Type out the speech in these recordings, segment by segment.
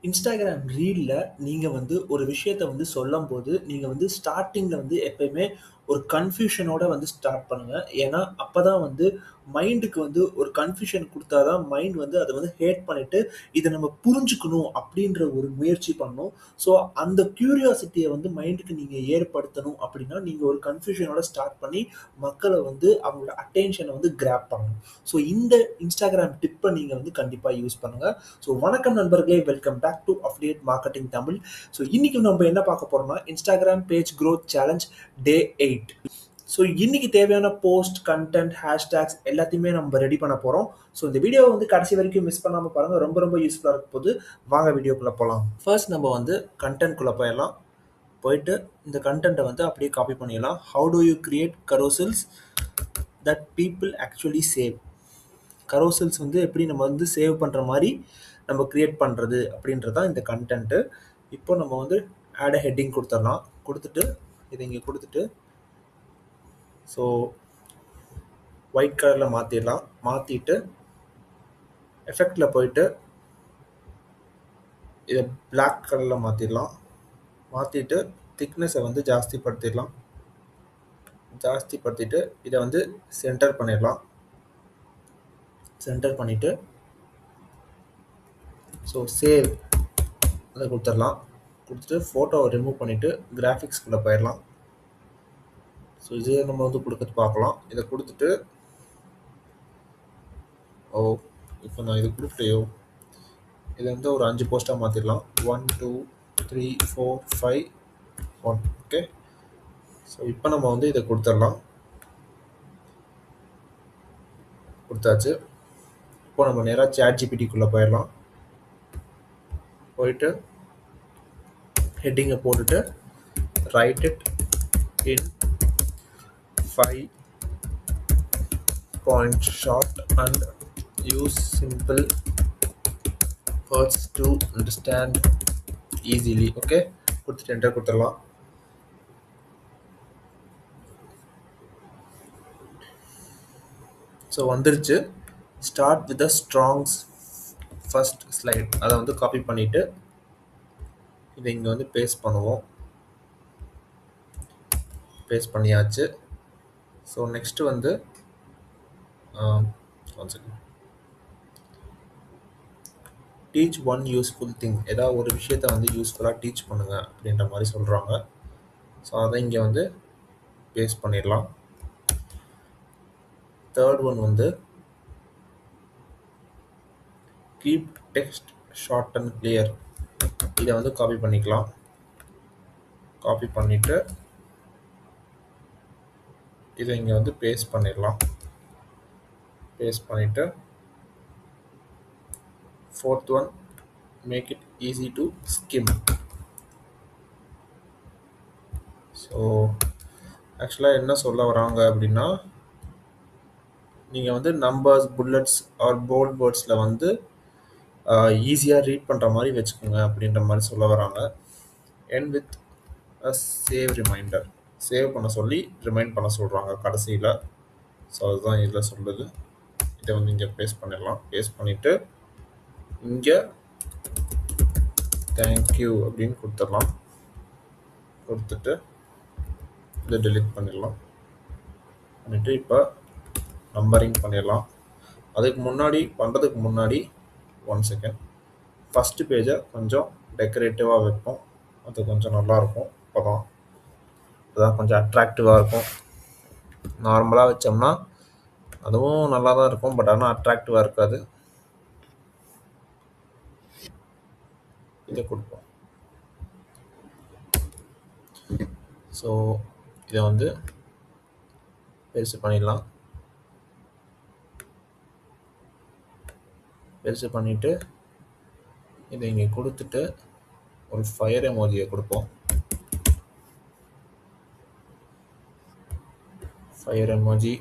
Instagram ரீல்ல நீங்க வந்து ஒரு விஷயத்த வந்து சொல்லும்போது, நீங்க வந்து ஸ்டார்ட்டிங்ல வந்து எப்பயுமே ஒரு கன்ஃப்யூஷனோட வந்து ஸ்டார்ட் பண்ணுங்க. ஏன்னா, அப்பதான் வந்து மைண்டுக்கு வந்து ஒரு கன்ஃப்யூஷன் குடுத்தா தான் மைண்ட் வந்து அத வந்து ஹேட் பண்ணிட்டு, இத நம்ம புரிஞ்சுக்கணும் அப்டின்ற ஒரு முயற்சி பண்ணும். ஸோ, அந்த கியூரியாசிட்டிய வந்து மைண்டுக்கு நீங்க ஏற்படுத்தணும் அப்டின்னா, நீங்க ஒரு கன்ஃப்யூஷனோட ஸ்டார்ட் பண்ணி மக்கள வந்து அவங்களோட அட்டென்ஷன வந்து கிராப் பண்ணணும். ஸோ, இந்த Instagram டிப்ப நீங்க வந்து கண்டிப்பா யூஸ் பண்ணுங்க. ஸோ வணக்கம் நண்பர்களே, welcome back to update marketing Tamil. So இன்னைக்கு நம்ம என்ன பார்க்க போறோம்னா Instagram page growth challenge day 8. So இன்னைக்கு தேவையான போஸ்ட் கண்டென்ட் ஹேஷ்டேக்ஸ் எல்லாத்தையுமே நம்ம ரெடி பண்ண போறோம். ஸோ இந்த வீடியோவை வந்து கடைசி வரைக்கும் மிஸ் பண்ணாம பாருங்க, ரொம்ப ரொம்ப யூஸ்ஃபுல்லா இருக்க போது. வாங்க வீடியோக்குள்ள போகலாம். ஃபர்ஸ்ட் நம்ம வந்து கண்டென்ட் குள்ள போயிடலாம். போயிட்டு இந்த கண்டென்ட்டை வந்து அப்படியே காப்பி பண்ணிடலாம். How do you create carousels that people actually save. Carousels வந்து எப்படி நம்ம வந்து சேவ் பண்ணுற மாதிரி நம்ம கிரியேட் பண்ணுறது அப்படின்றது தான் இந்த கண்டென்ட்டு. இப்போ நம்ம வந்து ஆட் ஹெட்டிங் கொடுத்துடலாம். கொடுத்துட்டு இதை இங்கே கொடுத்துட்டு ஸோ ஒயிட் கலரில் மாற்றிடலாம். மாற்றிட்டு எஃபெக்டில் போயிட்டு இதை பிளாக் கலரில் மாற்றிடலாம். மாற்றிட்டு திக்னஸை வந்து ஜாஸ்திப்படுத்திடலாம். ஜாஸ்திப்படுத்திட்டு இதை வந்து சென்டர் பண்ணிடலாம். சென்டர் பண்ணிவிட்டு ஸோ சேவ் அதை கொடுத்துடலாம். கொடுத்துட்டு ஃபோட்டோவை ரிமூவ் பண்ணிவிட்டு கிராஃபிக்ஸ்குள்ளே போயிடலாம். ஸோ இது நம்ம வந்து கொடுக்கறது பார்க்கலாம். இதை கொடுத்துட்டு இப்போ நான் இது கொடுத்துட்டேயோ இதை வந்து ஒரு 5 போஸ்ட்டாக மாற்றிடலாம். 1 2 3 4 5 1. ஓகே, ஸோ இப்போ நம்ம வந்து இதை கொடுத்துடலாம். கொடுத்தாச்சு. இப்போ நம்ம நேராக ChatGPT-க்குள்ளே போயிடலாம். போயிட்டு ஹெட்டிங்கை போட்டுட்டு right it in 5 point short and use simple words to understand easily. Okay, கொடுத்துட்டு என்டர் கொடுத்துடலாம். ஸோ வந்துருச்சு. Start with the strongs first slide. அதை வந்து காப்பி பண்ணிவிட்டு இதை இங்கே வந்து பேஸ்ட் பண்ணுவோம். பேஸ்ட் பண்ணியாச்சு. ஸோ நெக்ஸ்ட்டு வந்து one second. Teach one useful thing. ஏதாவது ஒரு விஷயத்தை வந்து யூஸ்ஃபுல்லாக டீச் பண்ணுங்கள் அப்படின்ற மாதிரி சொல்கிறாங்க. ஸோ அதை இங்கே வந்து பேஸ்ட் பண்ணிடலாம். தேர்ட் ஒன் வந்து keep text short and clear. இதை வந்து காப்பி பண்ணிக்கலாம். காப்பி பண்ணிவிட்டு இதை இங்கே வந்து பேஸ்ட் பண்ணிடலாம். பேஸ்ட் பண்ணிவிட்டு fourth one make it easy to skim. So ஆக்சுவலாக என்ன சொல்ல வராங்க அப்படின்னா, நீங்கள் வந்து நம்பர்ஸ் புல்லட்ஸ் ஆர் போல்ட் வேர்ட்ஸில் வந்து ஈஸியாக ரீட் பண்ணுற மாதிரி வச்சுக்கோங்க அப்படின்ற மாதிரி சொல்ல வராங்க. End with a save reminder. Save பண்ண சொல்லி ரிமைண்ட் பண்ண சொல்கிறாங்க கடைசியில். ஸோ அதுதான் இதில் சொல்லுது. இதை வந்து இங்கே பேஸ்ட் பண்ணிடலாம். பேஸ்ட் பண்ணிவிட்டு இங்கே தேங்க்யூ அப்படின்னு கொடுத்துடலாம். கொடுத்துட்டு இதை டெலிட் பண்ணிடலாம். பண்ணிவிட்டு இப்போ நம்பரிங் பண்ணிடலாம். அதுக்கு முன்னாடி பண்ணுறதுக்கு முன்னாடி 1 செகண்ட் ஃபஸ்ட்டு பேஜை கொஞ்சம் டெக்கரேட்டிவாக வைப்போம். அது கொஞ்சம் நல்லாயிருக்கும். அப்போதான் கொஞ்சம் அட்ராக்டிவாக இருக்கும். நார்மலாக வச்சோம்னா அதுவும் நல்லா தான் இருக்கும், பட் ஆனால் அட்ராக்டிவாக இருக்காது. இதை கொடுப்போம். ஸோ இதை வந்து பெருசு பண்ணிடலாம். பெருசு பண்ணிவிட்டு இதை இங்கே கொடுத்துட்டு ஒரு ஃபயர் எமோஜியை கொடுப்போம். Fire emoji.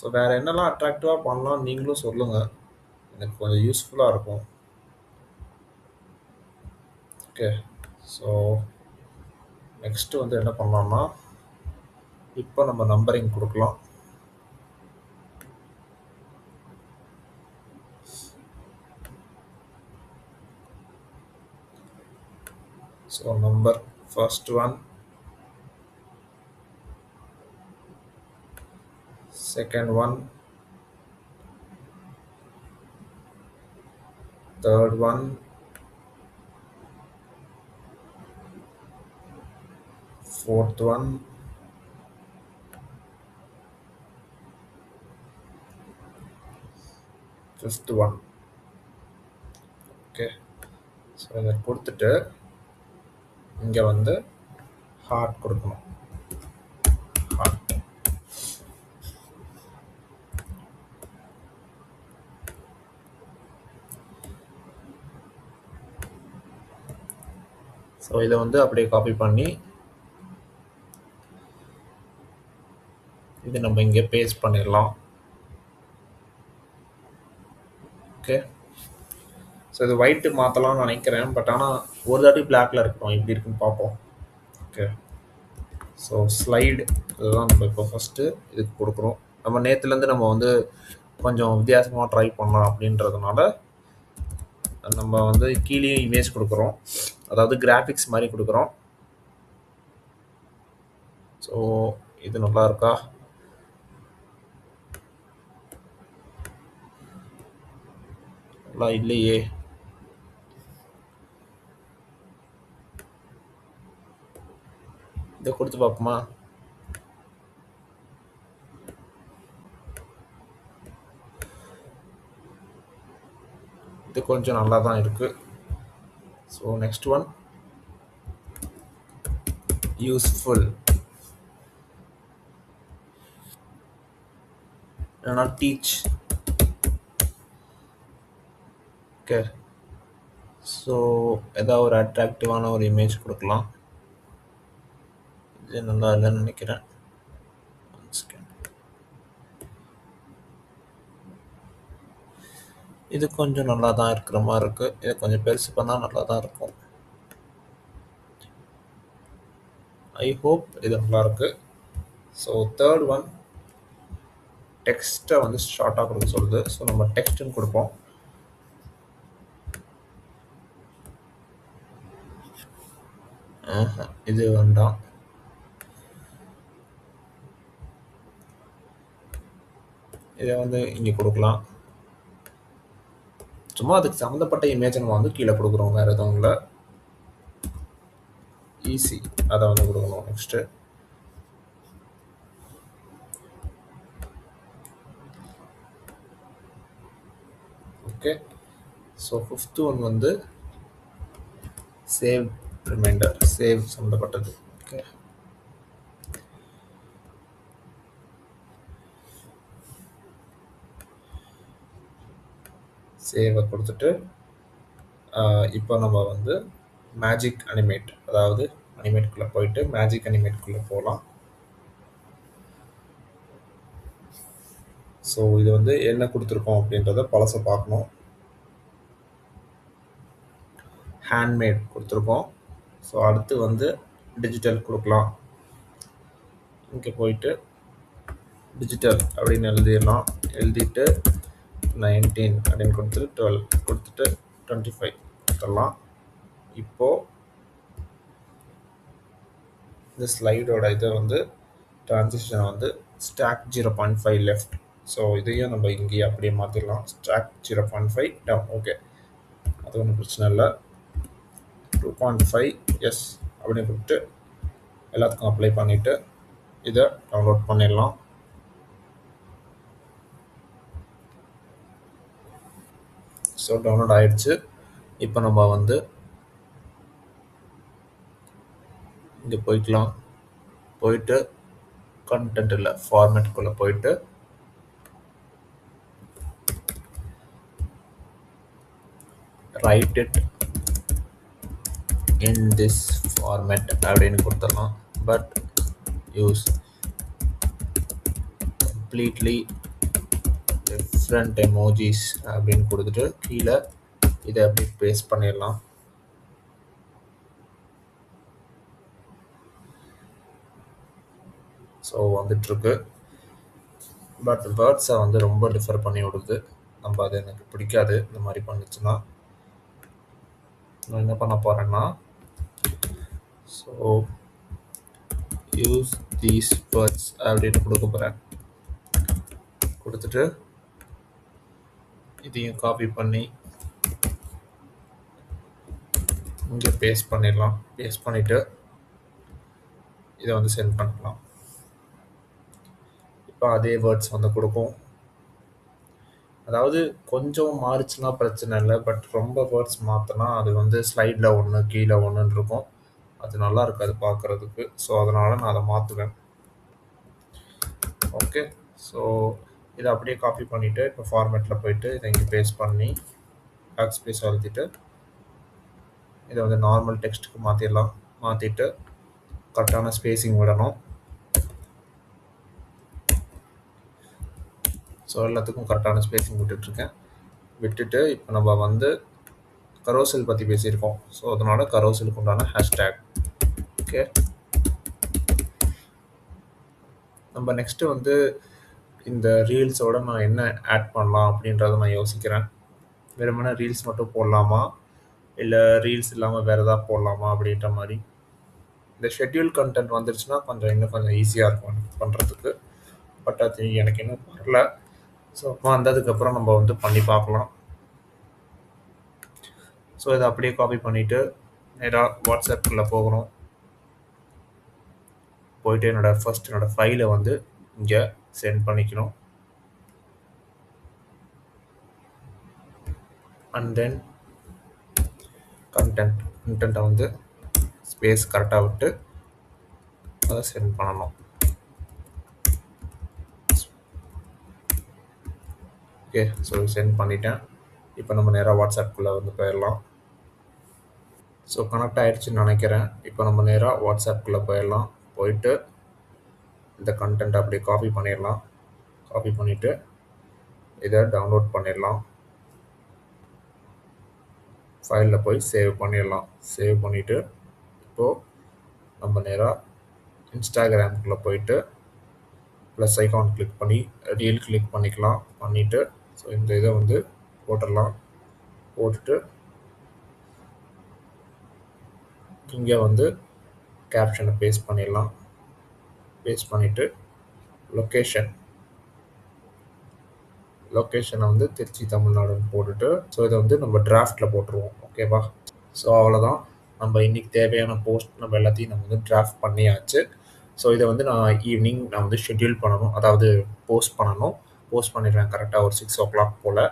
ஸோ வேறு என்னெல்லாம் அட்ராக்டிவாக பண்ணலாம் நீங்களும் சொல்லுங்கள், எனக்கு கொஞ்சம் யூஸ்ஃபுல்லாக இருக்கும். ஓகே, ஸோ நெக்ஸ்ட்டு வந்து என்ன பண்ணலாம்னா, இப்போ நம்ம நம்பரிங் கொடுக்கலாம். So number first one, second one, third one, fourth one, fifth one. Okay, so இதை கொடுத்துட்டு இங்கே வந்து ஹார்ட் கொடுக்கணும். ஹார்ட். ஸோ இதை வந்து அப்படியே காப்பி பண்ணி இது நம்ம இங்கே பேஸ்ட் பண்ணிடலாம். ஓகே, ஸோ இது ஒயிட்டு மாற்றலாம்னு நினைக்கிறேன், பட் ஆனால் ஒரு தாட்டி பிளாக்ல இருக்கணும், எப்படி இருக்குன்னு பார்ப்போம். ஓகே, ஸோ ஸ்லைடு இதுதான் நம்ம இப்போ ஃபஸ்ட்டு இதுக்கு கொடுக்குறோம். நம்ம நேற்றுலேருந்து நம்ம வந்து கொஞ்சம் வித்தியாசமாக ட்ரை பண்ணலாம் அப்படின்றதுனால நம்ம வந்து கீழேயும் இமேஜ் கொடுக்குறோம், அதாவது கிராஃபிக்ஸ் மாதிரி கொடுக்குறோம். ஸோ இது நல்லா இருக்கா? நல்லா இல்லையே. இதை கொடுத்து பார்ப்போமா? இது கொஞ்சம் நல்லா தான் இருக்கு. ஸோ நெக்ஸ்ட் ஒன், யூஸ்ஃபுல் இல்லைனா டீச். ஓகே, ஸோ ஏதாவது ஒரு அட்ராக்டிவான ஒரு இமேஜ் கொடுக்கலாம். இது நல்லா இல்லைன்னு நினைக்கிறேன். இது கொஞ்சம் நல்லா தான் இருக்கிற மாதிரி இருக்கு. இது கொஞ்சம் பெருசு பண்ணால் நல்லா தான் இருக்கும். ஐ ஹோப் இது நல்லா இருக்கு. ஸோ தேர்ட் ஒன், டெக்ஸ்ட்டை வந்து ஷார்ட்டாக கொடுக்க சொல்லுது. ஸோ நம்ம டெக்ஸ்ட்னு கொடுப்போம். இது வேண்டாம். இதை வந்து இங்கே கொடுக்கலாம். சும்மா அதுக்கு சம்மந்தப்பட்ட இமேஜை நம்ம வந்து கீழே கொடுக்குறோம், வேறு எதுவும் இல்லை. ஈஸி, அதை வந்து கொடுக்கணும். Next okay, so fifth one வந்து சேவ் ரிமைண்டர், சேவ் சம்மந்தப்பட்டது. ஓகே, சேவை கொடுத்துட்டு இப்போ நம்ம வந்து மேஜிக் அனிமேட், அதாவது அனிமேட்குள்ளே போயிட்டு மேஜிக் அனிமேட்குள்ளே போகலாம். ஸோ இது வந்து என்ன கொடுத்துருக்கோம் அப்படின்றத பழசை பார்க்கணும். ஹேண்ட்மேட் கொடுத்துருக்கோம். ஸோ அடுத்து வந்து டிஜிட்டல் கொடுக்கலாம். இங்கே போயிட்டு டிஜிட்டல் அப்படின்னு எழுதிடலாம். எழுதிட்டு 19 அப்படின்னு கொடுத்துட்டு 12 கொடுத்துட்டு 25 கொடுத்துடலாம். இப்போது இந்த ஸ்லைடோட இதை வந்து ட்ரான்சிஷனை வந்து ஸ்டாக் 0.5 லெஃப்ட். ஸோ இதையும் நம்ம இங்கேயே அப்படியே மாற்றிடலாம். Stock 0.5 down. ஓகே, அது ஒன்றும் பிரச்சனை இல்லை. 2.5 எஸ் அப்படின்னு கொடுத்து எல்லாத்துக்கும் அப்ளை பண்ணிவிட்டு இதை டவுன்லோட் பண்ணிடலாம். ஸோ டவுன்லோட் ஆகிடுச்சு. இப்போ நம்ம வந்து இங்கே போய்க்கலாம். போயிட்டு கண்டென்ட் இல்லை, ஃபார்மேட்டுக்குள்ளே போயிட்டு right it in this format அப்படின்னு கொடுத்துடலாம். But use completely different emojis அப்படின்னு கொடுத்துட்டு கீழே இதை அப்படி பேஸ்ட் பண்ணிடலாம். ஸோ வந்துட்டுருக்கு. பட் வேர்ட்ஸை வந்து ரொம்ப டிஃபர் பண்ணி விடுது. நம்ம அது எனக்கு பிடிக்காது இந்த மாதிரி பண்ணுச்சுன்னா. நான் என்ன பண்ண போகிறேன்னா ஸோ யூஸ் தீஸ் வேர்ட்ஸ் அப்படின்னு கொடுக்க போகிறேன். கொடுத்துட்டு இதையும் காப்பி பண்ணி இங்கே பேஸ்ட் பண்ணிடலாம். பேஸ்ட் பண்ணிவிட்டு இதை வந்து சென்ட் பண்ணலாம். இப்போ அதே வேர்ட்ஸ் வந்து கொடுக்கும். அதாவது கொஞ்சம் மாறிச்சுன்னா பிரச்சனை இல்லை, பட் ரொம்ப வேர்ட்ஸ் மாற்றினா அது வந்து ஸ்லைடில் ஒன்று கீழே ஒன்றுன்னு இருக்கும். அது நல்லா இருக்காது பார்க்குறதுக்கு. ஸோ அதனால் நான் அதை மாற்றுவேன். ஓகே, ஸோ இதை அப்படியே காப்பி பண்ணிவிட்டு இப்போ ஃபார்மேட்டில் போயிட்டு இதை இங்கே பேஸ்ட் பண்ணி பேக் ஸ்பேஸ் அழுத்திட்டு இதை வந்து நார்மல் டெக்ஸ்ட்டுக்கு மாற்றிடலாம். மாற்றிட்டு கரெக்டான ஸ்பேஸிங் விடணும். ஸோ எல்லாத்துக்கும் கரெக்டான ஸ்பேஸிங் விட்டுட்ருக்கேன். விட்டுட்டு இப்போ நம்ம வந்து கரோசல் பற்றி பேசியிருக்கோம். ஸோ அதனால் கரோசலுக்கு உண்டான ஹேஷ்டேக். ஓகே, நம்ம நெக்ஸ்ட்டு வந்து இந்த ரீல்ஸோட நான் என்ன ஆட் பண்ணலாம் அப்படின்றத நான் யோசிக்கிறேன். வெறுமனே ரீல்ஸ் மட்டும் போடலாமா, இல்லை ரீல்ஸ் இல்லாமல் வேறு எதாவது போடலாமா அப்படின்ற மாதிரி. இந்த ஷெட்யூல் கண்டென்ட் வந்துருச்சுன்னா இன்னும் கொஞ்சம் ஈஸியாக இருக்கும் எனக்கு பண்ணுறதுக்கு. பட் அது எனக்கு இன்னும் வரல. ஸோ வந்ததுக்கப்புறம் நம்ம வந்து பண்ணி பார்க்கலாம். ஸோ இதை அப்படியே காப்பி பண்ணிவிட்டு நேராக வாட்ஸ்அப்புக்குள்ளே போகணும். போயிட்டு என்னோடய ஃபைலை வந்து இங்கே சென்ட் பண்ணிக்கணும். அண்ட் தென் கண்டென்ட்டை வந்து ஸ்பேஸ் கரெக்டாக விட்டு அதை சென்ட் பண்ணணும். ஓகே, ஸோ சென்ட் பண்ணிட்டேன். இப்போ நம்ம நேராக வாட்ஸ்அப்புக்குள்ளே வந்து போயிடலாம். ஸோ கனெக்ட் ஆகிடுச்சின்னு நினைக்கிறேன். இப்போ நம்ம நேராக வாட்ஸ்அப்புக்குள்ளே போயிடலாம். போயிட்டு இந்த கண்டென்ட் அப்படியே காப்பி பண்ணிடலாம். காப்பி பண்ணிவிட்டு இதை டவுன்லோட் பண்ணிடலாம். ஃபைலில் போய் சேவ் பண்ணிடலாம். சேவ் பண்ணிவிட்டு இப்போது நம்ம நேராக இன்ஸ்டாகிராமுக்குள்ளே போயிட்டு ப்ளஸ் ஐக்கான் கிளிக் பண்ணி ரீல் கிளிக் பண்ணிக்கலாம். பண்ணிவிட்டு ஸோ இந்த இதை வந்து போட்டுடலாம். போட்டுட்டு இங்கே வந்து கேப்ஷனை பேஸ்ட் பண்ணிடலாம். பேஸ்ட் பண்ணிவிட்டு லொக்கேஷனை வந்து திருச்சி தமிழ்நாடுன்னு போட்டுட்டு ஸோ இதை வந்து நம்ம டிராஃப்டில் போட்டுருவோம். ஓகேவா? ஸோ அவ்வளோதான். நம்ம இன்றைக்கி தேவையான போஸ்ட் நம்ம எல்லாத்தையும் நம்ம வந்து டிராஃப்ட் பண்ணியாச்சு. ஸோ இதை வந்து நான் ஈவினிங் நான் வந்து ஷெட்யூல் பண்ணணும், அதாவது போஸ்ட் பண்ணணும். போஸ்ட் பண்ணிடுவேன் கரெக்டாக ஒரு 6 o'clock போல்.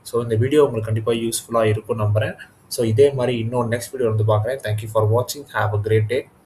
ஸோ இந்த வீடியோ உங்களுக்கு கண்டிப்பாக யூஸ்ஃபுல்லாக இருக்கும்னு நம்புகிறேன். ஸோ இதே மாதிரி இன்னொரு நெக்ஸ்ட் வீடியோ வந்து பார்க்குறேன். தேங்க்யூ ஃபார் வாட்சிங். Have a great day.